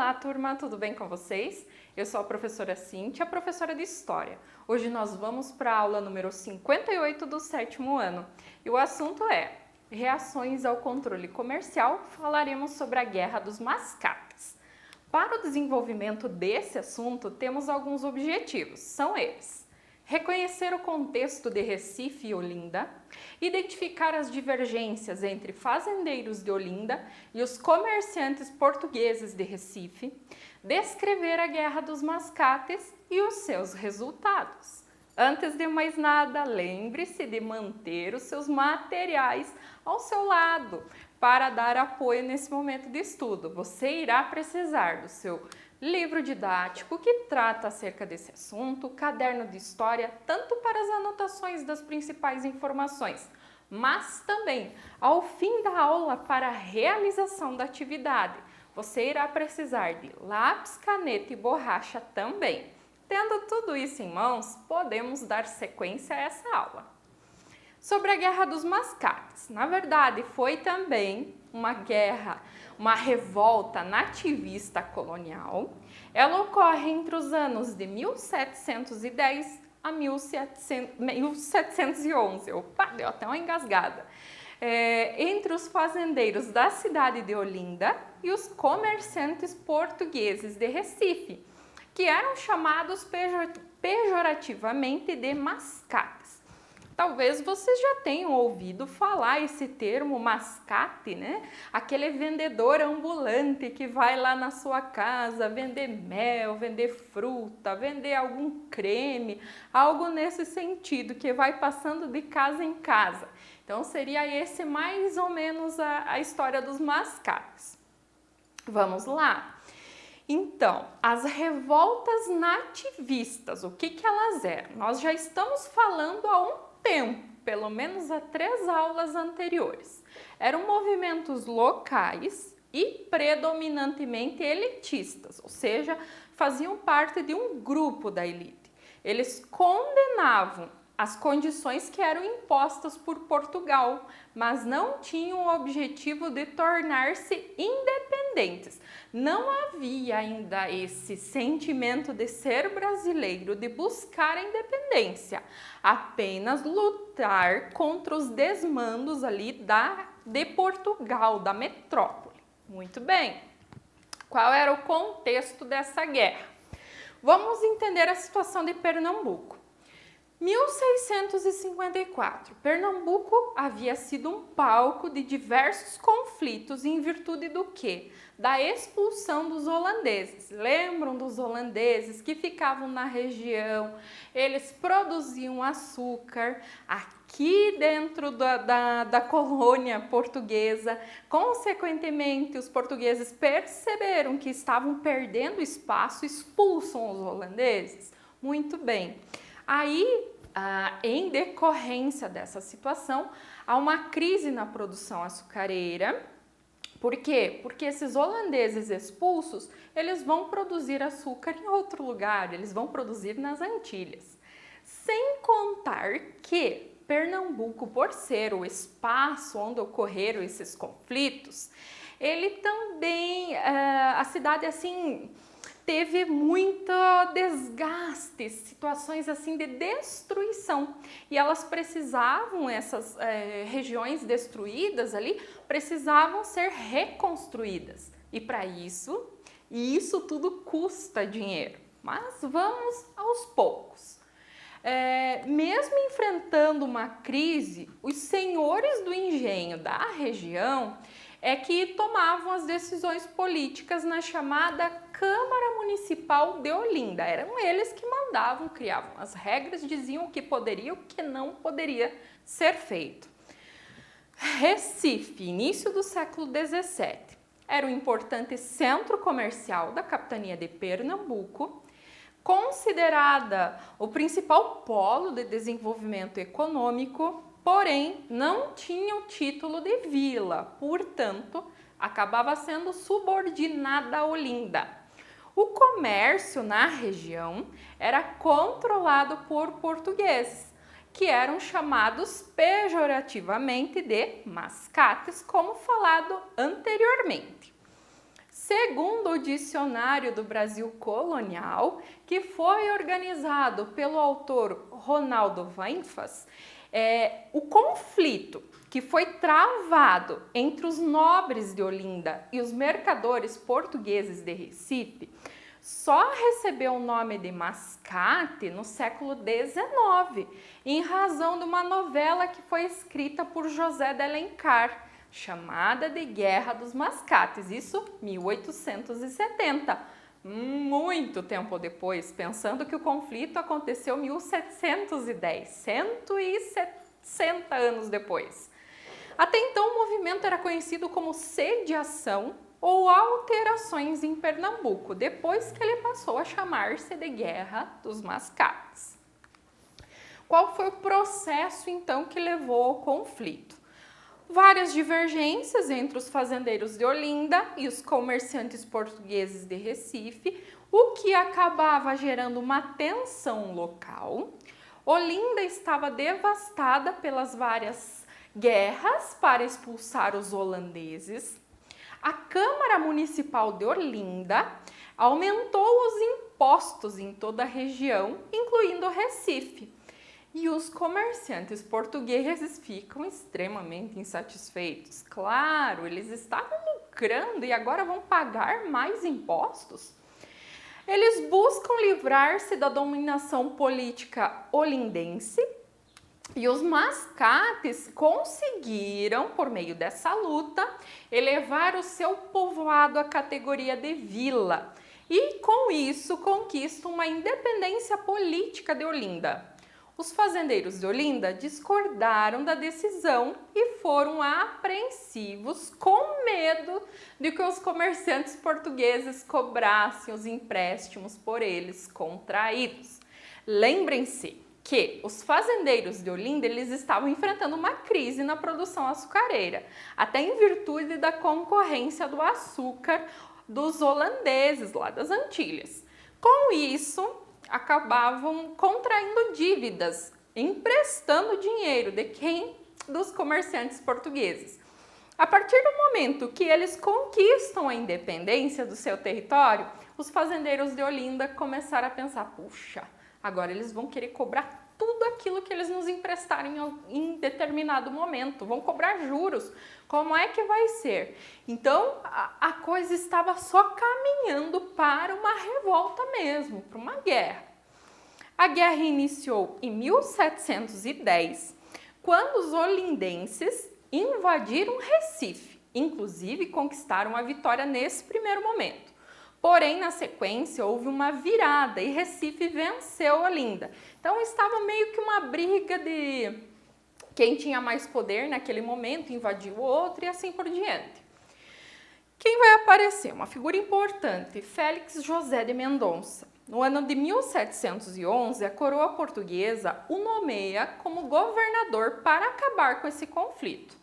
Olá, turma, tudo bem com vocês? Eu sou a professora Cíntia, professora de História. Hoje nós vamos para a aula número 58 do 7º ano e o assunto é reações ao controle comercial. Falaremos sobre a Guerra dos Mascates. Para o desenvolvimento desse assunto, temos alguns objetivos, são eles: reconhecer o contexto de Recife e Olinda, identificar as divergências entre fazendeiros de Olinda e os comerciantes portugueses de Recife, descrever a Guerra dos Mascates e os seus resultados. Antes de mais nada, lembre-se de manter os seus materiais ao seu lado para dar apoio nesse momento de estudo. Você irá precisar do seu livro didático que trata acerca desse assunto, caderno de história, tanto para as anotações das principais informações, mas também ao fim da aula para a realização da atividade. Você irá precisar de lápis, caneta e borracha também. Tendo tudo isso em mãos, podemos dar sequência a essa aula. Sobre a Guerra dos Mascates, na verdade foi também uma guerra, uma revolta nativista colonial. Ela ocorre entre os anos de 1710 a 1711. Opa, deu até uma engasgada. Entre os fazendeiros da cidade de Olinda e os comerciantes portugueses de Recife, que eram chamados pejorativamente de mascates. Talvez vocês já tenham ouvido falar esse termo mascate, né? Aquele vendedor ambulante que vai lá na sua casa vender mel, vender fruta, vender algum creme, algo nesse sentido, que vai passando de casa em casa. Então seria esse mais ou menos a história dos mascates. Vamos lá? Então, as revoltas nativistas, o que elas eram? Nós já estamos falando há um tempo, pelo menos há 3 aulas anteriores. Eram movimentos locais e predominantemente elitistas, ou seja, faziam parte de um grupo da elite. Eles condenavam as condições que eram impostas por Portugal, mas não tinham o objetivo de tornar-se independentes. Não havia ainda esse sentimento de ser brasileiro, de buscar a independência, apenas lutar contra os desmandos ali de Portugal, da metrópole. Muito bem. Qual era o contexto dessa guerra? Vamos entender a situação de Pernambuco. 1654, Pernambuco havia sido um palco de diversos conflitos em virtude do quê? Da expulsão dos holandeses. Lembram dos holandeses que ficavam na região? Eles produziam açúcar aqui dentro da colônia portuguesa. Consequentemente, os portugueses perceberam que estavam perdendo espaço, expulsam os holandeses. Muito bem. Aí, em decorrência dessa situação, há uma crise na produção açucareira. Por quê? Porque esses holandeses expulsos, eles vão produzir açúcar em outro lugar, eles vão produzir nas Antilhas. Sem contar que Pernambuco, por ser o espaço onde ocorreram esses conflitos, ele também, a cidade assim, teve muito desgaste, situações assim de destruição, e elas precisavam, essas regiões destruídas ali, precisavam ser reconstruídas, e para isso tudo custa dinheiro, mas vamos aos poucos. Mesmo enfrentando uma crise, os senhores do engenho da região que tomavam as decisões políticas na chamada Câmara Municipal de Olinda. Eram eles que mandavam, criavam as regras, diziam o que poderia e o que não poderia ser feito. Recife, início do século XVII, era um importante centro comercial da capitania de Pernambuco, considerada o principal polo de desenvolvimento econômico, porém não tinha o título de vila, portanto, acabava sendo subordinada a Olinda. O comércio na região era controlado por portugueses, que eram chamados pejorativamente de mascates, como falado anteriormente. Segundo o Dicionário do Brasil Colonial, que foi organizado pelo autor Ronaldo Weinfas, o conflito que foi travado entre os nobres de Olinda e os mercadores portugueses de Recife só recebeu o nome de mascate no século XIX, em razão de uma novela que foi escrita por José de Alencar, chamada de Guerra dos Mascates, isso 1870, muito tempo depois, pensando que o conflito aconteceu em 1710, 160 anos depois. Até então o movimento era conhecido como sediação ou alterações em Pernambuco, depois que ele passou a chamar-se de Guerra dos Mascates. Qual foi o processo então que levou ao conflito? Várias divergências entre os fazendeiros de Olinda e os comerciantes portugueses de Recife, o que acabava gerando uma tensão local. Olinda estava devastada pelas várias guerras para expulsar os holandeses. A Câmara Municipal de Olinda aumentou os impostos em toda a região, incluindo Recife. E os comerciantes portugueses ficam extremamente insatisfeitos. Claro, eles estavam lucrando e agora vão pagar mais impostos. Eles buscam livrar-se da dominação política olindense e os mascates conseguiram, por meio dessa luta, elevar o seu povoado à categoria de vila e, com isso, conquistam uma independência política de Olinda. Os fazendeiros de Olinda discordaram da decisão e foram apreensivos com medo de que os comerciantes portugueses cobrassem os empréstimos por eles contraídos. Lembrem-se que os fazendeiros de Olinda eles estavam enfrentando uma crise na produção açucareira, até em virtude da concorrência do açúcar dos holandeses lá das Antilhas. Com isso, acabavam contraindo dívidas, emprestando dinheiro de quem? Dos comerciantes portugueses. A partir do momento que eles conquistam a independência do seu território, os fazendeiros de Olinda começaram a pensar, puxa, agora eles vão querer cobrar tudo aquilo que eles nos emprestarem em determinado momento, vão cobrar juros. Como é que vai ser? Então, a coisa estava só caminhando para uma revolta mesmo, para uma guerra. A guerra iniciou em 1710, quando os olindenses invadiram Recife, inclusive conquistaram a vitória nesse primeiro momento. Porém, na sequência, houve uma virada e Recife venceu Olinda. Então, estava meio que uma briga de quem tinha mais poder naquele momento, invadiu o outro e assim por diante. Quem vai aparecer? Uma figura importante, Félix José de Mendonça. No ano de 1711, a coroa portuguesa o nomeia como governador para acabar com esse conflito.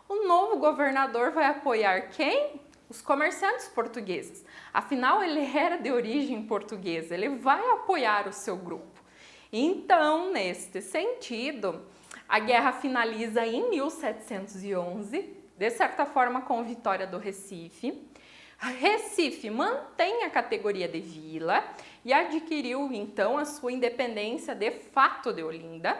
O novo governador vai apoiar quem? Os comerciantes portugueses. Afinal, ele era de origem portuguesa, ele vai apoiar o seu grupo. Então, neste sentido, a guerra finaliza em 1711, de certa forma com vitória do Recife. Recife mantém a categoria de vila e adquiriu, então, a sua independência de fato de Olinda.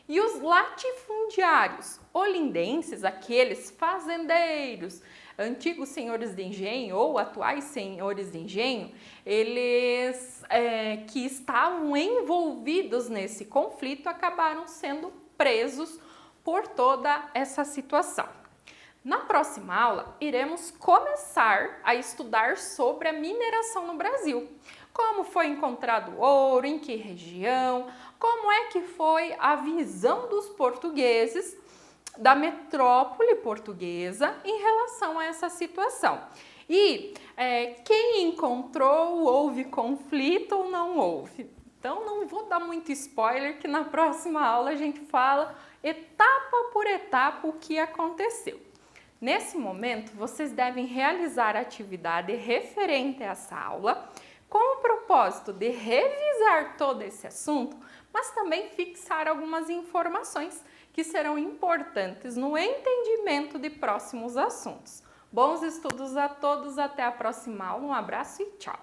E os latifundiários olindenses, aqueles fazendeiros, antigos senhores de engenho ou atuais senhores de engenho, eles que estavam envolvidos nesse conflito acabaram sendo presos por toda essa situação. Na próxima aula, iremos começar a estudar sobre a mineração no Brasil. Como foi encontrado ouro, em que região, como é que foi a visão dos portugueses da metrópole portuguesa em relação a essa situação. E quem encontrou, houve conflito ou não houve? Então não vou dar muito spoiler, que na próxima aula a gente fala etapa por etapa o que aconteceu. Nesse momento, vocês devem realizar a atividade referente a essa aula, com o propósito de revisar todo esse assunto, mas também fixar algumas informações que serão importantes no entendimento de próximos assuntos. Bons estudos a todos, até a próxima aula, um abraço e tchau!